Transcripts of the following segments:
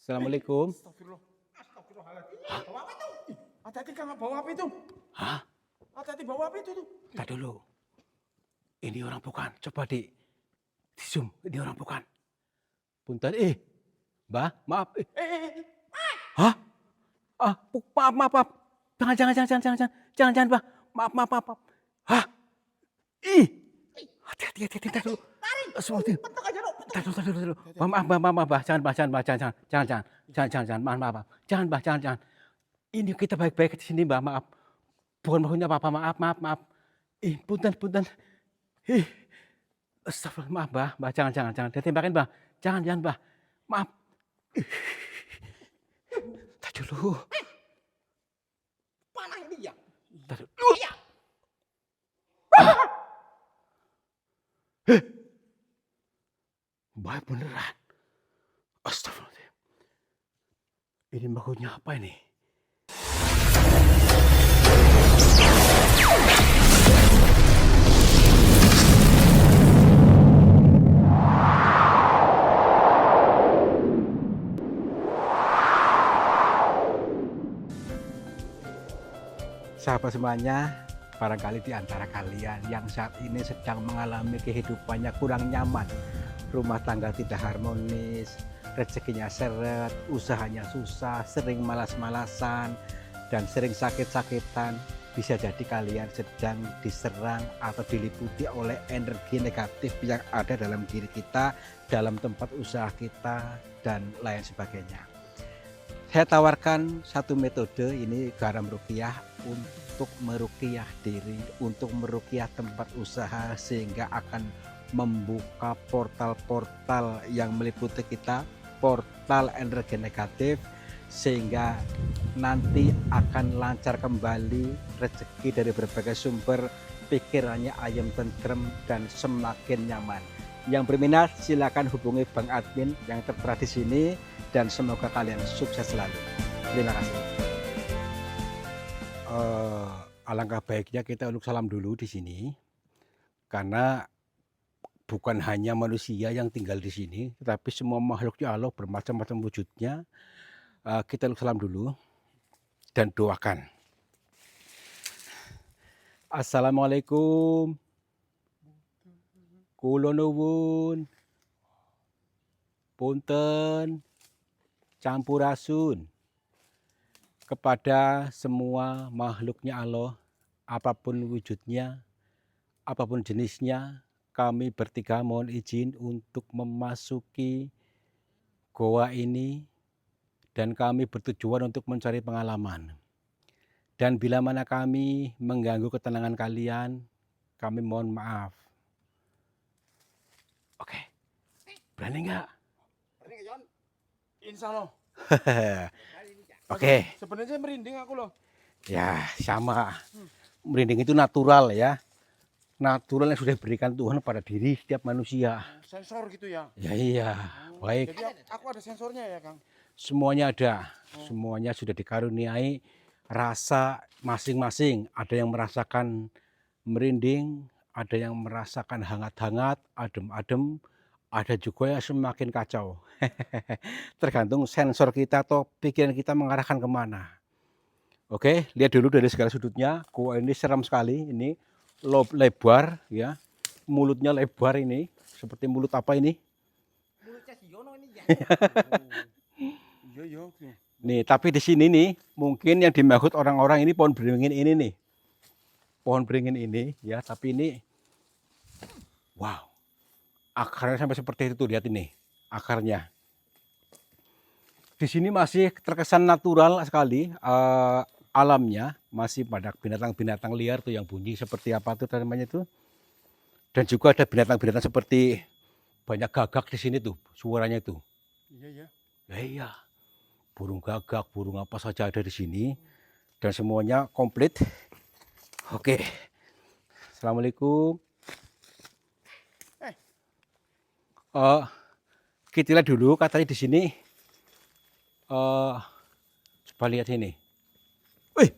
Assalamualaikum. Astagfirullah. Astagfirullahaladzim. Bawa apa itu? Hati-hati Kang, bawa apa itu? Hah? Hati-hati bawa apa itu tuh? Tadi dulu. Ini orang bukan. Coba di zoom. Ini orang bukan. Punten. Mbah, maaf. Hah? Maaf, maaf, maaf. Jangan, Mbah. Maaf. Hah? Hati-hati, tadi dulu. Seperti. Petok aja dong. Tadi dulu. Maaf, Mbah. Jangan, maaf. Jangan. Ini kita baik-baik di sini, Mbah. Maaf. Bukan maksudnya apa-apa. Maaf. Punten. Astagfirullah, maaf, Mbah. Jangan. Ditembakin, Mbah. Jangan, Mbah. Maaf. Tadi dulu. Panah ini ya. Tadi. Iya. Mbah beneran. Astagfirullah. Ini maksudnya apa ini? Sahabat semuanya, barangkali di antara kalian yang saat ini sedang mengalami kehidupannya kurang nyaman, rumah tangga tidak harmonis, rezekinya seret, usahanya susah, sering malas-malasan, dan sering sakit-sakitan, bisa jadi kalian sedang diserang atau diliputi oleh energi negatif yang ada dalam diri kita, dalam tempat usaha kita, dan lain sebagainya. Saya tawarkan satu metode, ini garam ruqyah, untuk meruqyah diri, untuk meruqyah tempat usaha, sehingga akan membuka portal-portal yang meliputi kita, portal energi negatif, sehingga nanti akan lancar kembali rezeki dari berbagai sumber, pikirannya ayam tentrem dan semakin nyaman. Yang berminat silakan hubungi Bang Admin yang tertera di sini, dan semoga kalian sukses selalu. Terima kasih. Alangkah baiknya kita untuk salam dulu di sini, karena bukan hanya manusia yang tinggal di sini, tetapi semua makhluknya Allah bermacam-macam wujudnya. Kita untuk salam dulu dan doakan. Assalamualaikum. Kula nuwun. Punten. Campurasun kepada semua makhluknya Allah, apapun wujudnya, apapun jenisnya, kami bertiga mohon izin untuk memasuki goa ini, dan kami bertujuan untuk mencari pengalaman. Dan bila mana kami mengganggu ketenangan kalian, kami mohon maaf. Oke, berani nggak? Berani nggak, Jon? Insya Allah. Oke. Sebenarnya merinding aku loh. Ya, sama. Merinding itu natural ya. Natural yang sudah diberikan Tuhan pada diri setiap manusia. Sensor gitu ya? Ya iya, baik. Jadi aku ada sensornya ya, Kang? Semuanya ada. Semuanya sudah dikaruniai rasa masing-masing. Ada yang merasakan merinding, ada yang merasakan hangat-hangat, adem-adem, ada juga yang semakin kacau. Tergantung sensor kita atau pikiran kita mengarahkan kemana. Oke, lihat dulu dari segala sudutnya. Gua ini seram sekali. Ini lebar ya, mulutnya lebar ini. Seperti mulut apa ini? Mulutnya si Yono ini ya. Iya. Nih, tapi di sini nih, mungkin yang dimaksud orang-orang ini pohon beringin ini nih. Pohon beringin ini ya, tapi ini wow. Akarnya sampai seperti itu, lihat ini akarnya. Di sini masih terkesan natural sekali, alamnya masih pada binatang-binatang liar tuh yang bunyi seperti apa tuh namanya itu. Dan juga ada binatang-binatang seperti banyak gagak di sini tuh suaranya tuh. Iya. Ya iya, burung gagak, burung apa saja ada di sini, dan semuanya komplit. Oke, assalamualaikum. Kita lihat dulu katanya di sini. Coba lihat ini. Wih,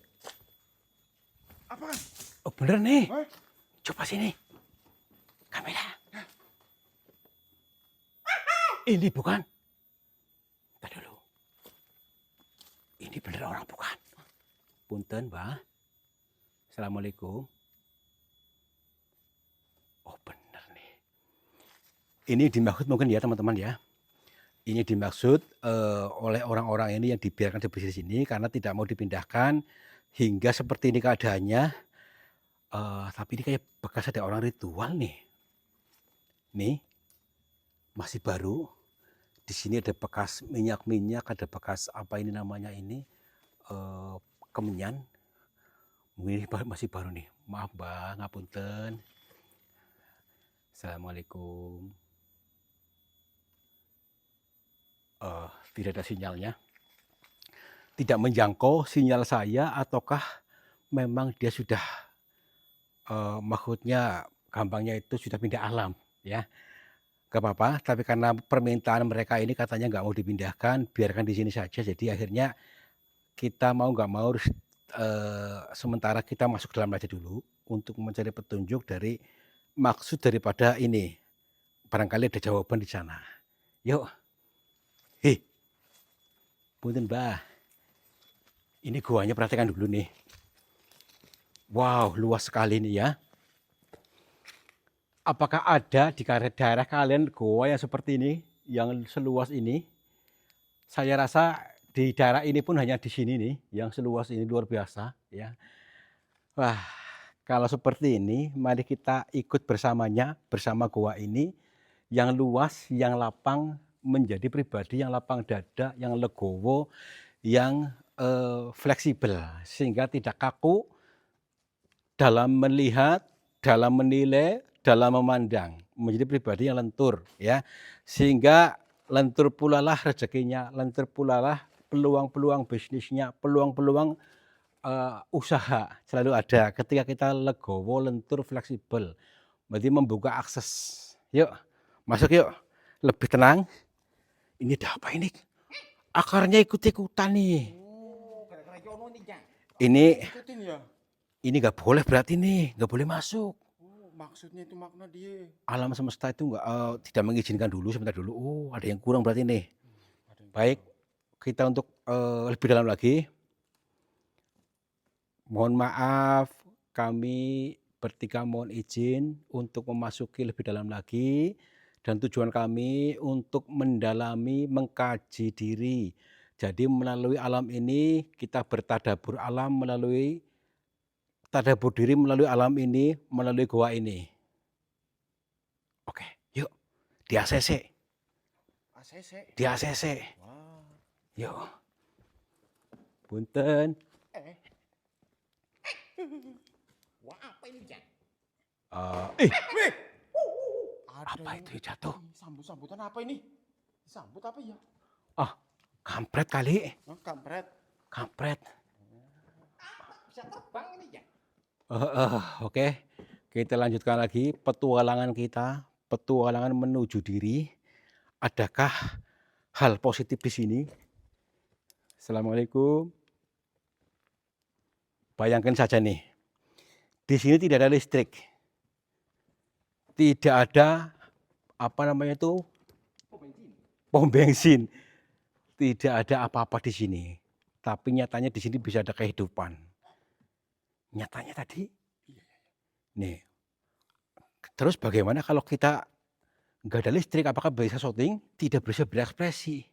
Apa? oh bener nih. Coba sini, kamera. Ini bukan. Tadi dulu. Ini bener orang bukan? Punten, Mbah. Assalamualaikum. Oh, bener nih. Ini dimaksud mungkin ya teman-teman ya. Ini dimaksud oleh orang-orang ini yang dibiarkan di sini karena tidak mau dipindahkan hingga seperti ini keadaannya. Tapi ini kayak bekas ada orang ritual nih. Nih, masih baru. Di sini ada bekas minyak-minyak, ada bekas apa ini namanya ini, kemenyan. Mungkin ini masih baru nih. Maaf Mbak, ngapunten. Assalamualaikum. Tidak ada sinyalnya. Tidak menjangkau sinyal saya ataukah memang dia sudah, maksudnya gampangnya itu sudah pindah alam ya. Gak apa-apa, tapi karena permintaan mereka ini katanya nggak mau dipindahkan, biarkan di sini saja. Jadi akhirnya kita mau nggak mau harus, sementara kita masuk dalam aja dulu untuk mencari petunjuk dari maksud daripada ini. Barangkali ada jawaban di sana. Yuk. Hei, punten Mbah. Ini guanya perhatikan dulu nih. Wow, luas sekali nih ya. Apakah ada di daerah kalian goa yang seperti ini, yang seluas ini? Saya rasa di daerah ini pun hanya di sini nih, yang seluas ini luar biasa ya. Wah, kalau seperti ini, mari kita ikut bersamanya, bersama goa ini, yang luas, yang lapang, menjadi pribadi yang lapang dada, yang legowo, yang fleksibel, sehingga tidak kaku dalam melihat, dalam menilai, dalam memandang, menjadi pribadi yang lentur ya, sehingga lentur pula lah rezekinya, lentur pula lah peluang-peluang bisnisnya, peluang-peluang usaha selalu ada ketika kita legowo, lentur, fleksibel, berarti membuka akses. Yuk, masuk yuk, lebih tenang. Ini ada apa ini? Akarnya ikut-ikutan nih. Oh, gara-gara Jono nih, Jang. Ini Ikutin ya. ini nggak boleh berarti nih, nggak boleh masuk. Oh, maksudnya itu makna dia. Alam semesta itu nggak tidak mengizinkan dulu, sebentar dulu. Oh, ada yang kurang berarti nih. Ada yang Baik, kita untuk lebih dalam lagi. Mohon maaf, kami bertiga mohon izin untuk memasuki lebih dalam lagi. Dan tujuan kami untuk mendalami, mengkaji diri. Jadi melalui alam ini kita bertadabur alam, melalui tadabur diri melalui alam ini, melalui goa ini. Oke, yuk di ACC, ACC. di ACC. Wah. Yuk. Punten. Wah, apa ini, Jang? Ih, Wih. apa itu yang jatuh? Sambut-sambutan apa ini? Disambut apa ya? Ah, kampret kali. Oh, kampret. Kampret. Bisa terbang ini, Jang. Oke, kita lanjutkan lagi petualangan kita, petualangan menuju diri. Adakah hal positif di sini? Assalamualaikum. Bayangkan saja nih, di sini tidak ada listrik, tidak ada apa namanya itu pom bensin, tidak ada apa-apa di sini. Tapi nyatanya di sini bisa ada kehidupan. Nyatanya tadi, nih. Terus bagaimana kalau kita nggak ada listrik? Apakah bisa syuting? Tidak bisa berekspresi.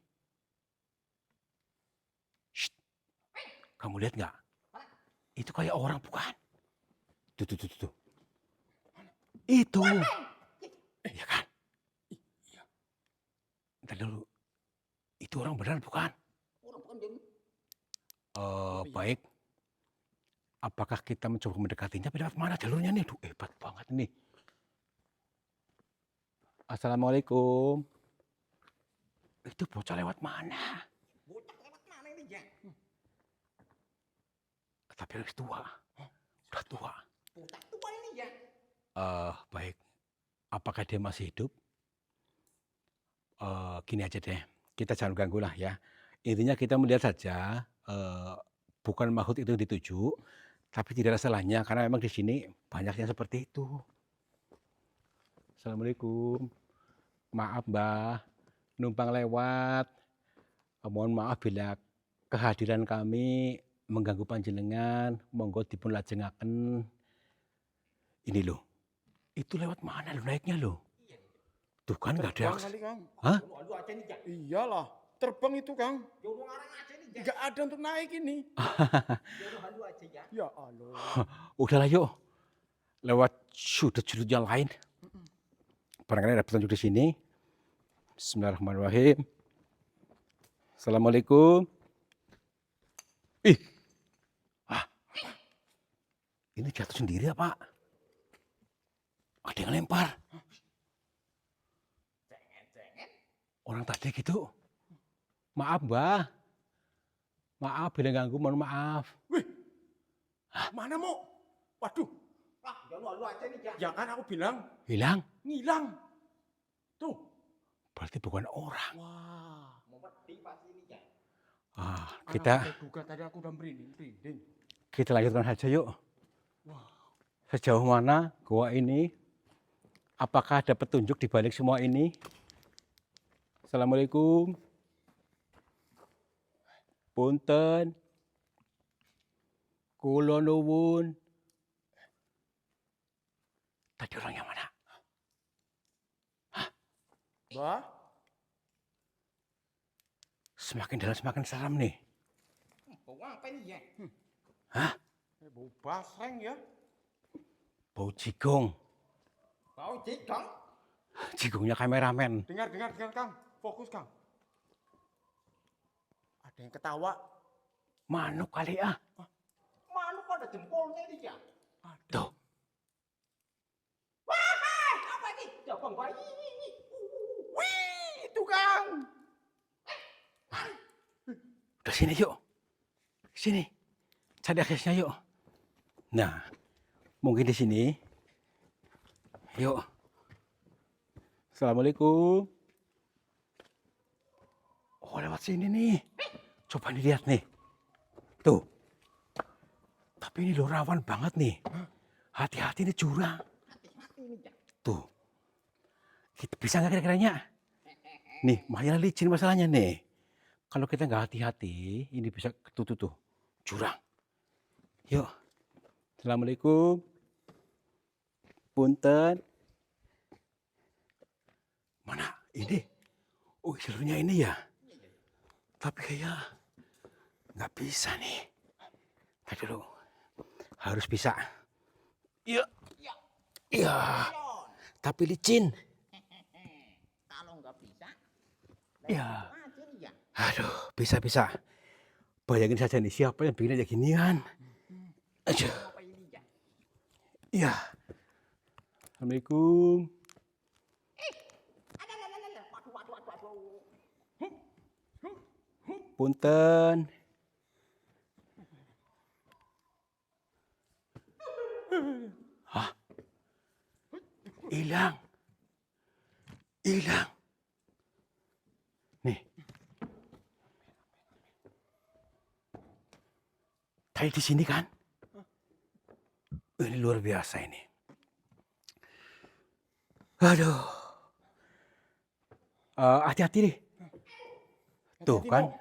Shh. Kamu lihat nggak? Itu kayak orang bukan? Tuh. Itu. Iya kan? Iya. Ntar dulu. Itu orang benar bukan? Orang bukan dia. Baik. Apakah kita mencoba mendekatinya? Lewat mana jalurnya nih? Duh, hebat banget nih. Assalamualaikum. Itu bocah lewat mana? Bocah lewat mana ini, Jang? Tapi harus tua. Udah tua. Bocah tua ini, Jang. Baik. Apakah dia masih hidup? Gini aja deh. Kita jangan ganggu lah ya. Intinya kita melihat saja. Bukan makhluk itu yang dituju. Tapi tidak ada salahnya. Karena memang di sini banyak yang seperti itu. Assalamualaikum. Maaf Mbah. Numpang lewat. Mohon maaf bila kehadiran kami mengganggu panjenengan, monggo dipun lajengaken. Ini loh, itu lewat mana lo naiknya lo? Tuh kan nggak ada Terbang akses. kali, Kang. Hah? Iyalah, terbang itu, Kang. Nggak ada untuk naik ini. Ya Allah. Udahlah yuk, lewat sudut-sudut yang lain. Barangkali ada petunjuk di sini. Bismillahirrahmanirrahim. Assalamualaikum. Ih, ini jatuh sendiri apa? Ada yang lempar. Orang tadi gitu. Maaf, Mbah. Maaf, bila ganggu, mohon maaf. Wih, mana mau? Waduh. Ya kan aku bilang, Hilang? ngilang. Tuh. Berarti bukan orang. Wah. Kita Duga tadi aku udah merinding. kita lanjutkan saja yuk. Sejauh mana gua ini? Apakah ada petunjuk di balik semua ini? Assalamualaikum. Punten. Kula nuwun. Tadi orangnya mana? Mbah, Semakin dalam semakin seram nih. bau apa ini ya? Hah? Bau basreng ya? Bau jigong. Bau jigong? Jigongnya kameramen. Dengar, Kang. Fokus, Kang. Ada yang ketawa. Manuk kali ah. Manuk ada jempolnya ini ya? Tuh. Wah, apa ini? Jabang bayi. Wih, itu Kang. Udah sini yuk. Sini. Cari aksesnya yuk. Nah, mungkin di sini. Yuk. Assalamualaikum. Oh, lewat sini nih. Coba dilihat nih. Tuh. Tapi ini loh rawan banget nih. Hati-hati nih jurang. Tuh. Kita bisa nggak kira-kiranya? Nih, masalah licin masalahnya nih. Kalau kita nggak hati-hati, ini bisa ketutup tuh. Jurang. Yuk. Assalamualaikum. Punten. Mana? Ini? Oh, jalurnya ini ya? Tapi kayak nggak bisa nih. Tadi dulu. Harus bisa. Iya. Iya. Tapi licin. Kalau nggak bisa, Iya. mati ya. Aduh, bisa. Bayangin saja nih, siapa yang bikin aja ginian. Aduh. Apa ini ya? Iya. Assalamualaikum. Waduh. Punten. Hah? Hilang. Nih. Tadi di sini kan? Ini luar biasa ini. Aduh. Hati-hati deh. Tuh Hati-hati, kan? Mo.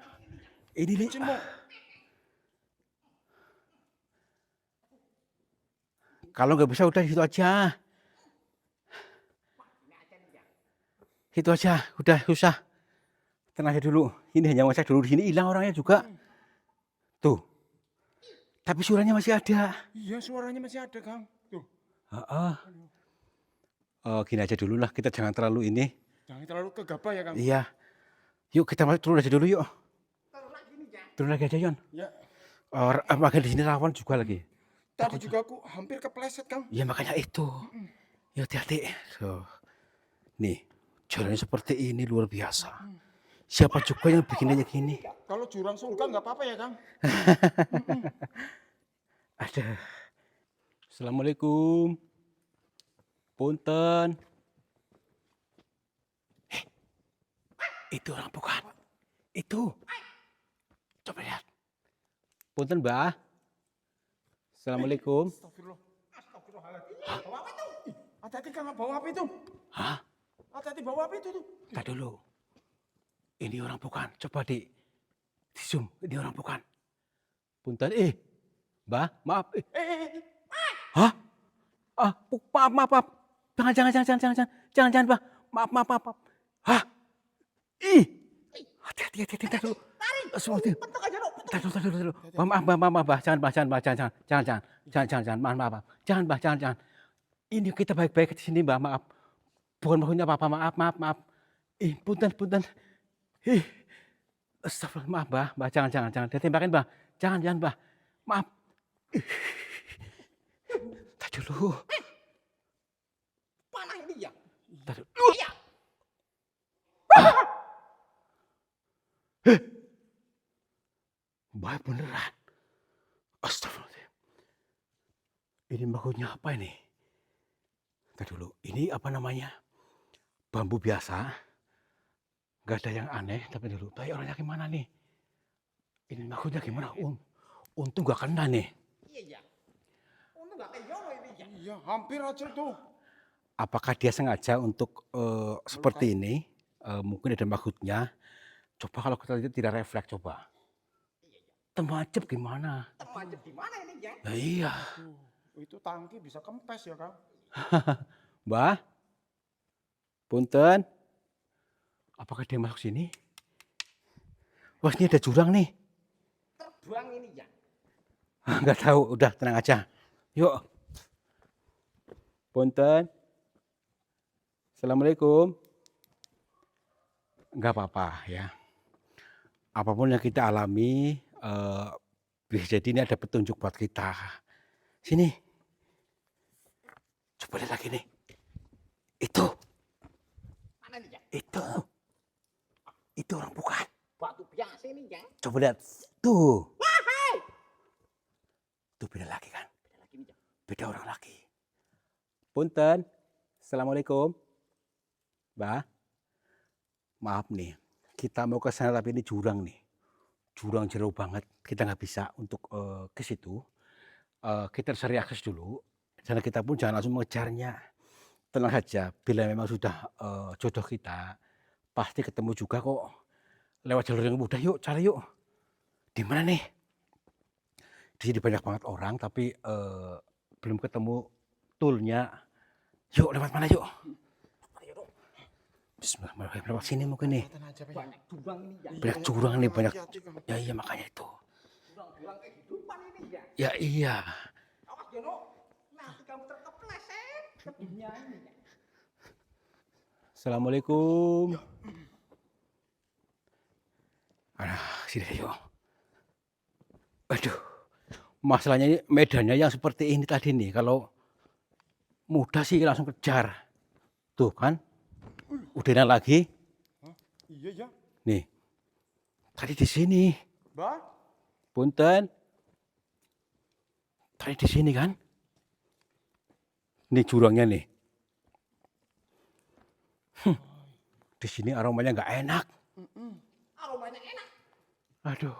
Ini nih. Licin, Mo. Kalau nggak bisa udah di situ aja. Itu aja, udah susah. Tenang aja dulu. Ini hanya ngecek dulu di sini hilang orangnya juga. Tuh. Tapi suaranya masih ada. Iya, suaranya masih ada, Kang. Tuh, Heeh. Gini aja dulu lah, kita jangan terlalu ini. jangan terlalu gegabah ya, Kang. Iya. Yuk kita turun aja dulu yuk. Turun lagi aja Yon. Ya, Makan di sini rawan juga lagi. tadi juga aku hampir kepleset, Kang. Ya makanya itu. Ya hati-hati. So, nih, jalannya seperti ini luar biasa. Siapa juga yang bikin aja gini? Kalau jurang surga nggak apa-apa ya, Kang? Ada. Assalamualaikum. Punten. Itu orang bukan. Itu. Coba lihat. Punten, Mbah. Assalamualaikum. Astagfirullahaladzim. Bawa apa itu? Hati-hati, Kang. Bawa apa itu? Hah? Hati-hati, bawa apa itu tuh? Tadi dulu. Ini orang bukan. Coba Di zoom, ini orang bukan. Punten, Mbah, maaf. Hah? Maaf, maaf, maaf. Jangan, Mbah. Maaf. Hah? Hati, tar dulu. Semua itu. Bentuk aja lo. Tar dulu. Maaf, Mbah. Jangan, maaf. Jangan, Mbah, jangan. Ini kita baik-baik di sini, Mbah, maaf. Bukan maksudnya apa-apa, maaf. Punten. Astagfirullah, maaf, Mbah, jangan. Ditembakin, Mbah. Jangan, Mbah. Maaf. Tar dulu. Panah ini ya. Tar dulu. Iya. Mbah, beneran. Astagfirullah. Ini maksudnya apa ini? Tar dulu. Ini apa namanya? Bambu biasa. Gak ada yang aneh, tapi dulu. Tapi orangnya gimana nih? Ini maksudnya gimana? Untung gak kena nih. Iya. Untung gak kayak Yolo ini ya. Iya, hampir aja tuh. Apakah dia sengaja untuk seperti ini? Mungkin ada maksudnya. Coba kalau kita lihat tidak refleks, coba. Temajep gimana? Temajep gimana ini ya? Ya iya. Itu tangki bisa kempes ya, Kang. Mbah? Punten? Apakah dia masuk sini? Wah, ini ada jurang nih. Terbang ini ya. Nggak tahu, udah tenang aja. Yuk. Punten. Assalamualaikum. Nggak apa-apa ya. Apapun yang kita alami, bisa jadi ini ada petunjuk buat kita. Sini. Coba lihat lagi nih. Itu. Mana ini ya? Itu orang bukan. Batu biasa ini ya. Coba lihat. Tuh. Wahai. Tuh beda lagi kan. Beda lagi nih ya. Beda orang lagi. Punten. Assalamualaikum. Mbah. Maaf nih. Kita mau ke sana tapi ini jurang nih. Jurang jauh banget. Kita nggak bisa untuk ke situ. Kita harus cari akses dulu. Dan kita pun jangan langsung mengejarnya. Tenang saja. Bila memang sudah jodoh kita, pasti ketemu juga kok. Lewat jalur yang mudah. Yuk, cari yuk. Di mana nih? Di sini banyak banget orang, tapi belum ketemu toolnya. Yuk, lewat mana yuk? Bismillahirrahmanirrahim. Lewat sini mungkin nih. Banyak jurang ini ya. Banyak jurang nih, banyak. Ya iya makanya itu. Jurang-jurang kehidupan ini ya. Ya iya. Awas Jono. Nanti kamu terkepleset ke dunia ini ya. Assalamualaikum. Sini yuk. Aduh. Masalahnya ini medannya yang seperti ini tadi nih. Kalau mudah sih langsung kejar. Tuh kan. Udah lagi. Iya ya. Nih. Tadi di sini. Mbah, Punten. Tadi di sini kan. Ini jurangnya nih. Di sini aromanya nggak enak. Aromanya enak. Aduh.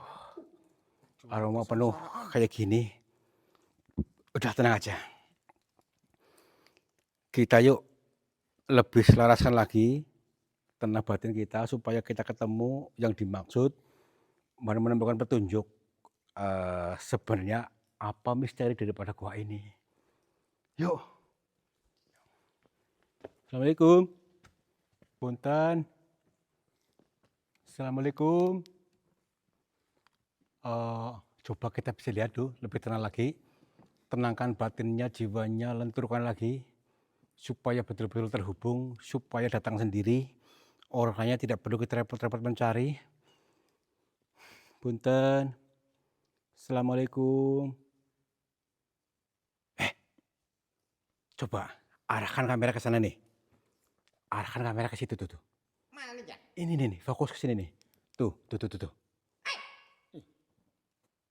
Aroma penuh kayak gini. Udah tenang aja. Kita yuk lebih selaraskan lagi tenang batin kita supaya kita ketemu yang dimaksud, menemukan petunjuk sebenarnya apa misteri daripada gua ini. Yuk. Assalamualaikum. Punten. Assalamualaikum. Coba kita bisa lihat tuh lebih tenang lagi. Tenangkan batinnya, jiwanya, lenturkan lagi. Supaya betul-betul terhubung, supaya datang sendiri. Orangnya tidak perlu kita repot-repot mencari. Punten. Assalamualaikum. Coba arahkan kamera ke sana nih. Arahkan kamera ke situ tuh. Mana nih ya? Ini nih, fokus ke sini nih. Tuh.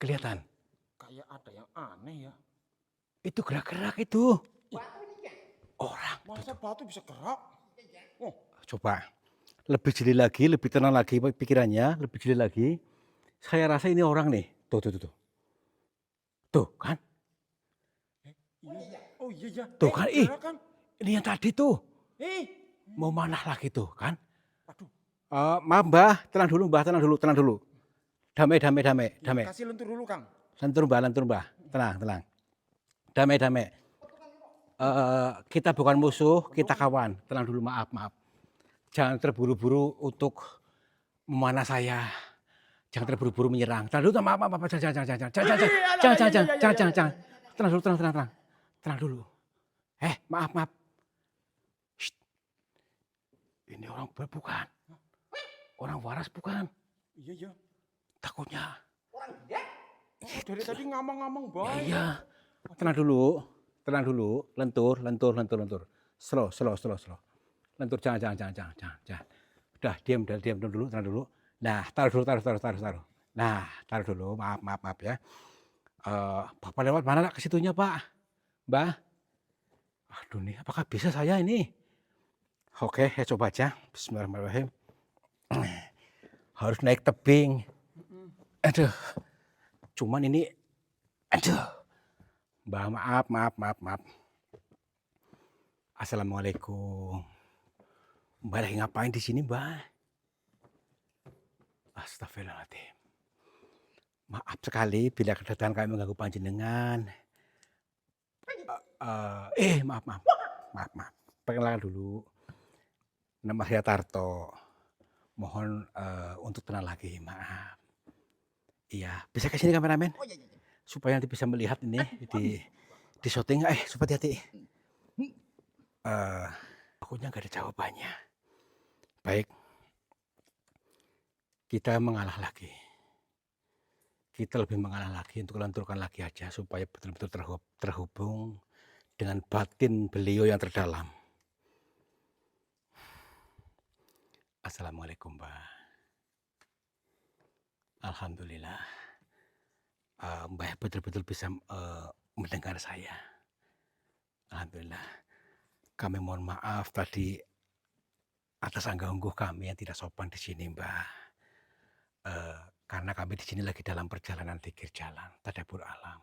Kelihatan. kayak ada yang aneh ya. Itu gerak-gerak itu. Batu ini ya. Orang. Masa batu bisa gerak? Oh, Coba lebih jeli lagi, lebih tenang lagi pikirannya, lebih jeli lagi. Saya rasa ini orang nih. Tuh. Tuh kan? iya. Oh iya ya. Tuh kan, gerak kan? ini yang tadi tuh. Mau Mau mana lagi tuh kan? aduh. Maaf Mbah, tenang dulu. Damai, damai, damai, damai. Kasih lentur dulu, Kang. Lentur mbah, tenang, tenang. Damai, damai. Kita bukan musuh, kita kawan. Tenang dulu, maaf, maaf. Jangan terburu-buru untuk memanah saya. Jangan terburu-buru menyerang. Tenang dulu, maaf, maaf, maaf. Jangan. Tenang dulu, tenang. Tenang dulu. Maaf, maaf. Shh. Ini orang bukan. Orang waras bukan. Iya. Takutnya. Orang dia. Dari tadi ngomong-ngomong baik. Iya. Tenang dulu. Lentur. Slow. Lentur, jangan. Udah, diam dulu, tenang dulu. Nah, taruh. Nah, taruh dulu, maaf ya. Bapak lewat mana ke situnya, Pak? Mbah? Aduh nih, apakah bisa saya ini? Oke, saya coba aja. Bismillahirrahmanirrahim. Harus naik tebing. Aduh. Cuman ini, Mbah, maaf. Assalamualaikum. Mbah lagi ngapain di sini, Mbah? Astagfirullahaladzim. Maaf sekali bila kedatangan kami mengganggu panjenengan. Maaf. Perkenalkan dulu. Nama saya Tarto. Mohon untuk tenang lagi, maaf. Iya, bisa ke sini kameramen? Oh iya. Supaya nanti bisa melihat ini di syuting. Supaya hati-hati. Takutnya nggak ada jawabannya. Baik. Kita mengalah lagi. Kita lebih mengalah lagi untuk lenturkan lagi aja supaya betul-betul terhubung dengan batin beliau yang terdalam. Assalamualaikum, Mbah. Alhamdulillah. Mbah betul-betul bisa mendengar saya. Alhamdulillah. Kami mohon maaf tadi atas anggah-ungguh kami yang tidak sopan di sini, Mbah. Karena kami di sini lagi dalam perjalanan zikir jalan, tadabbur alam.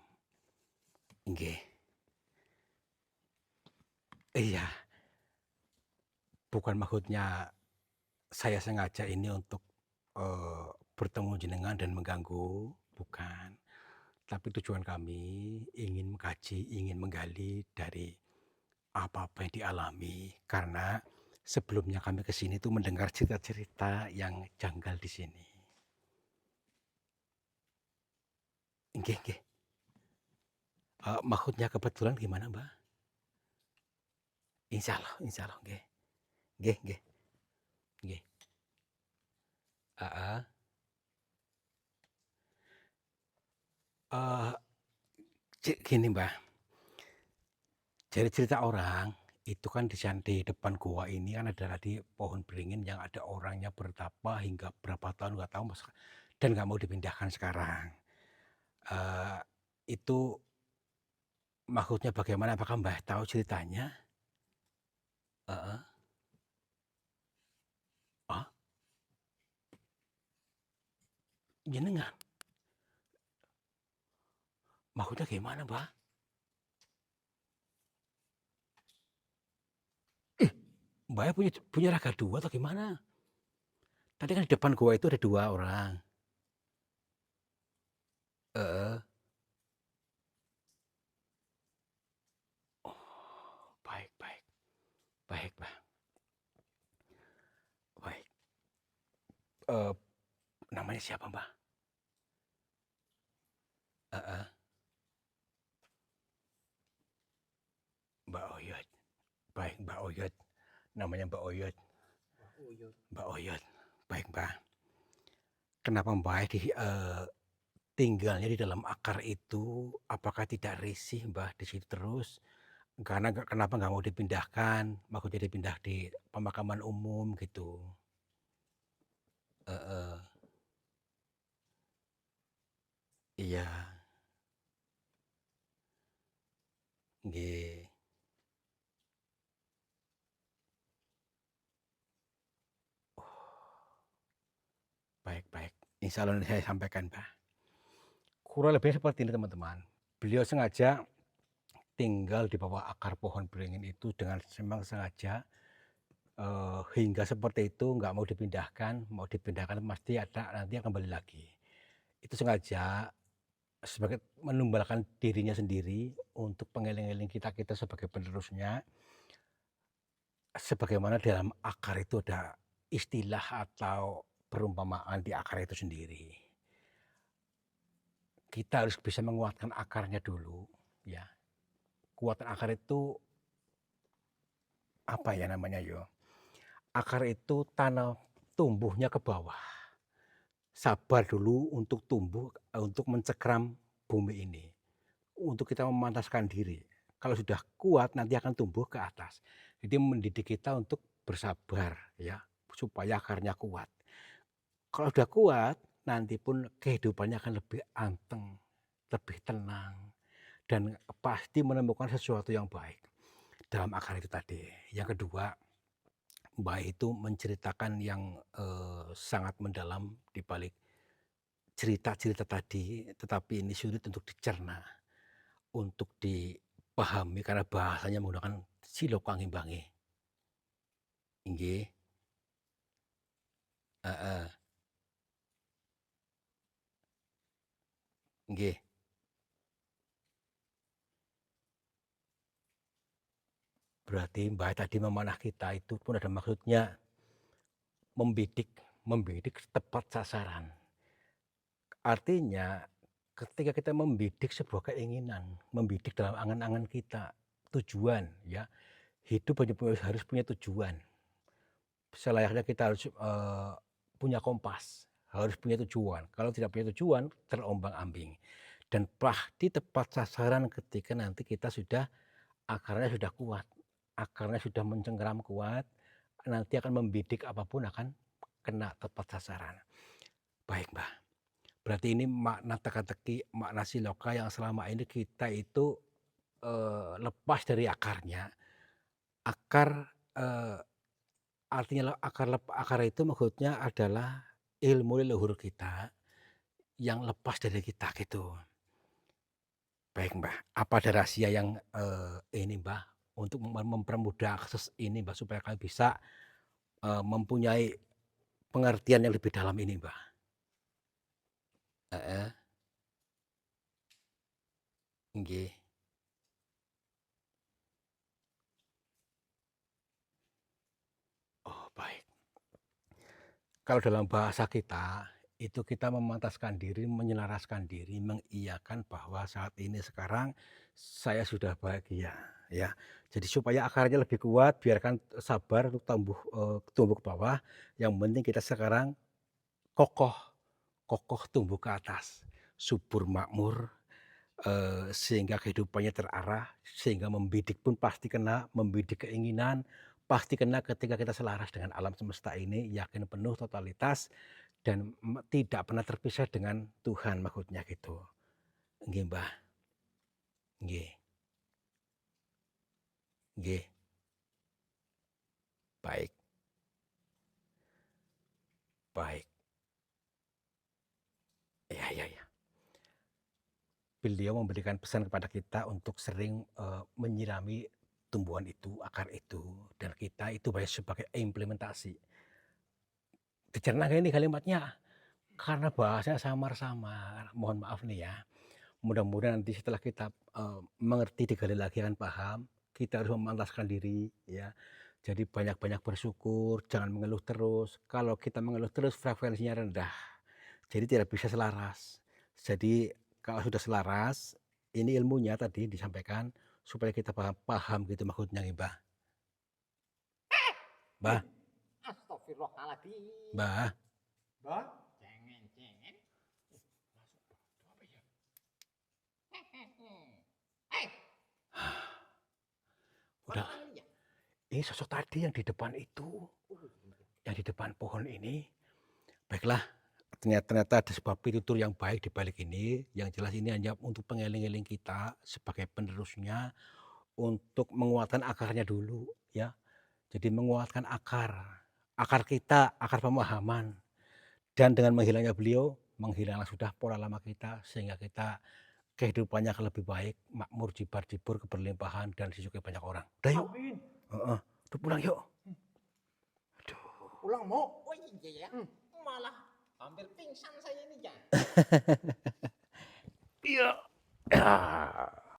Nggih. Iya. Bukan maksudnya saya sengaja ini untuk bertemu jenengan dan mengganggu, bukan. Tapi tujuan kami ingin mengkaji, ingin menggali dari apa-apa yang dialami. Karena sebelumnya kami ke sini tuh mendengar cerita-cerita yang janggal di sini. Nggih. Maksudnya kebetulan gimana, Mbak? Insyaallah, nggih. Nggih. Gini, Mbak. Dari cerita orang, itu kan di depan gua ini kan ada tadi pohon beringin yang ada orangnya bertapa hingga berapa tahun nggak tahu dan nggak mau dipindahkan sekarang. Itu maksudnya bagaimana? Apakah Mbah tahu ceritanya? Jenengan? Maksudnya gimana, Mbah? Mbahnya punya raga dua atau gimana? Tadi kan di depan gua itu ada 2 orang. Oh, baik, Mbah. Baik. Namanya siapa, Mbah? Mbak Oyot. Baik, Mbak Oyot. Namanya Mbak Oyot. Mbak Oyot. Baik, Mbah. Kenapa Mbah tinggalnya di dalam akar itu? Apakah tidak risih, Mbah, di situ terus? Karena kenapa nggak mau dipindahkan? Maksudnya dipindah di pemakaman umum gitu. Iya. Nggih. Baik. Insya Allah saya sampaikan, Mbah. Kurang lebih seperti ini, teman-teman. Beliau sengaja tinggal di bawah akar pohon beringin itu dengan memang sengaja hingga seperti itu, nggak mau dipindahkan pasti ada nanti yang kembali lagi. itu sengaja sebagai menumbalkan dirinya sendiri untuk pengeling-eling kita sebagai penerusnya. Sebagaimana dalam akar itu ada istilah atau perumpamaan di akar itu sendiri. Kita harus bisa menguatkan akarnya dulu, ya. Kuatan akar itu apa ya namanya yo? Akar itu tanah tumbuhnya ke bawah. Sabar dulu untuk tumbuh, untuk mencekram bumi ini. Untuk kita memantaskan diri. Kalau sudah kuat nanti akan tumbuh ke atas. Jadi mendidik kita untuk bersabar ya, supaya akarnya kuat. Kalau sudah kuat, nanti pun kehidupannya akan lebih anteng, lebih tenang, dan pasti menemukan sesuatu yang baik dalam akar itu tadi. Yang kedua, Mbak itu menceritakan yang sangat mendalam di balik cerita-cerita tadi, tetapi ini sulit untuk dicerna, untuk dipahami karena bahasanya menggunakan silokangimbangi. Inggih, heeh, nggih. Berarti Mbak tadi memanah kita itu pun ada maksudnya membidik, membidik tepat sasaran. Artinya ketika kita membidik sebuah keinginan, membidik dalam angan-angan kita, tujuan ya, hidup harus punya tujuan. Selayaknya kita harus punya kompas, harus punya tujuan. Kalau tidak punya tujuan, terombang-ambing. Dan pasti tepat sasaran ketika nanti kita sudah akarnya sudah kuat, akarnya sudah mencengkeram kuat, nanti akan membidik apapun akan kena tepat sasaran. Baik, Mbah. Berarti ini makna teka-teki, makna siloka yang selama ini kita itu lepas dari akarnya. Akar artinya akar itu maksudnya adalah ilmu leluhur kita yang lepas dari kita gitu. Baik, Mbah. Apa ada rahasia yang ini, Mbah, untuk mempermudah akses ini, Mbah, supaya kami bisa mempunyai pengertian yang lebih dalam ini, Mbah? Heeh, nggih. Oh, baik. Kalau dalam bahasa kita, itu kita memantaskan diri, menyelaraskan diri, mengiyakan bahwa saat ini sekarang saya sudah bahagia, ya. Jadi supaya akarnya lebih kuat, biarkan sabar untuk tumbuh ke bawah, yang penting kita sekarang kokoh, kokoh tumbuh ke atas, subur makmur, sehingga kehidupannya terarah, sehingga membidik pun pasti kena, membidik keinginan, pasti kena ketika kita selaras dengan alam semesta ini, yakin penuh totalitas, dan tidak pernah terpisah dengan Tuhan maksudnya gitu. Nggih, Mbah. Nggih, nggih. Baik, baik. Iya, iya, iya. Beliau memberikan pesan kepada kita untuk sering menyirami tumbuhan itu, akar itu, dan kita itu sebagai implementasi. Dicerna nggak ini kalimatnya? Karena bahasanya samar-samar. Mohon maaf nih ya. Mudah-mudahan nanti setelah kita mengerti, digali lagi akan paham. Kita harus memantaskan diri ya. Jadi banyak-banyak bersyukur, jangan mengeluh terus. Kalau kita mengeluh terus frekuensinya rendah. Jadi tidak bisa selaras. Jadi kalau sudah selaras, ini ilmunya tadi disampaikan supaya kita paham gitu maksudnya nih, Mbah. Mbah, Astagfirullahaladzim. Mbah. Mbah, Cengen-cengen. Udah, Ya. ini sosok tadi yang di depan itu, yang di depan pohon ini. Baiklah, ternyata ada sebuah pitutur yang baik di balik ini. Yang jelas ini hanya untuk pengeling-eling kita sebagai penerusnya untuk menguatkan akarnya dulu ya. Jadi menguatkan akar, akar kita, akar pemahaman. Dan dengan menghilangnya beliau, menghilanglah sudah pola lama kita sehingga kita kehidupannya akan lebih baik, makmur, jibar-jibur, keberlimpahan dan disukai banyak orang. Udah yuk. amin. Heeh. Udah pulang yuk. Aduh. Pulang mau. Oh iya ya. Malah Hampir pingsan saya ini ya. Iya. Ya.